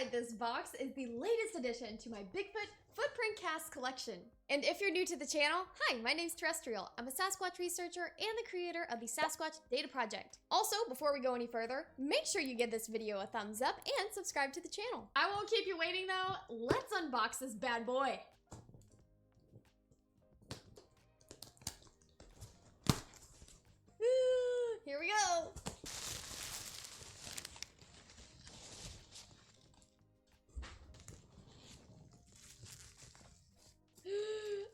Inside this box is the latest addition to my Bigfoot footprint cast collection. And if you're new to the channel, hi, my name's Terrestrial. I'm a Sasquatch researcher and the creator of the Sasquatch Data Project. Also, before we go any further, make sure you give this video a thumbs up and subscribe to the channel. I won't keep you waiting though. Let's unbox this bad boy. Here we go.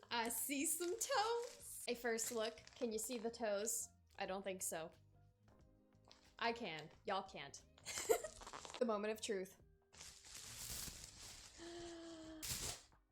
I see some toes. A first look. Can you see the toes? I don't think so. I can. Y'all can't. The moment of truth.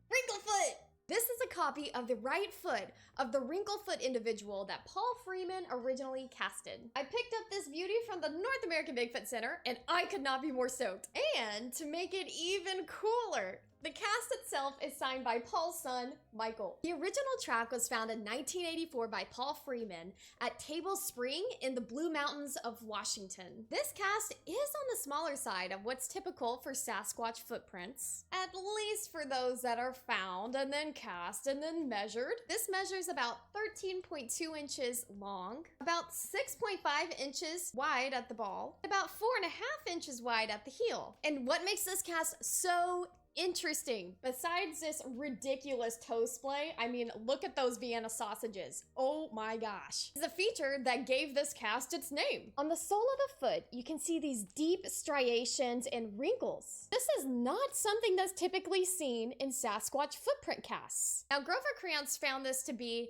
Wrinkle Foot! This is a copy of the right foot of the Wrinkle Foot individual that Paul Freeman originally casted. I picked up this beauty from the North American Bigfoot Center, and I could not be more stoked. And to make it even cooler, the cast itself is signed by Paul's son, Michael. The original track was found in 1984 by Paul Freeman at Table Spring in the Blue Mountains of Washington. This cast is on the smaller side of what's typical for Sasquatch footprints, at least for those that are found and then cast and then measured. This measures about 13.2 inches long, about 6.5 inches wide at the ball, about 4.5 inches wide at the heel. And what makes this cast so interesting, besides this ridiculous toe splay, I mean, look at those Vienna sausages. Oh my gosh. It's a feature that gave this cast its name. On the sole of the foot, you can see these deep striations and wrinkles. This is not something that's typically seen in Sasquatch footprint casts. Now, Grover Krantz found this to be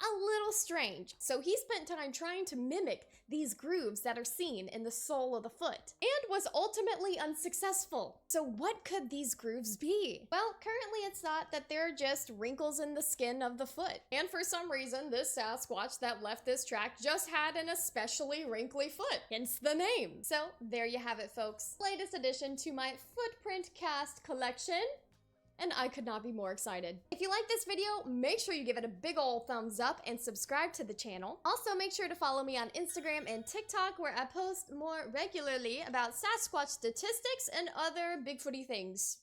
a little strange, so he spent time trying to mimic these grooves that are seen in the sole of the foot, and was ultimately unsuccessful. So what could these grooves be? Well, currently it's thought that they're just wrinkles in the skin of the foot, and for some reason this Sasquatch that left this track just had an especially wrinkly foot, hence the name. So there you have it, folks. Latest addition to my footprint cast collection, and I could not be more excited. If you like this video, make sure you give it a big ol' thumbs up and subscribe to the channel. Also, make sure to follow me on Instagram and TikTok, where I post more regularly about Sasquatch statistics and other Bigfooty things.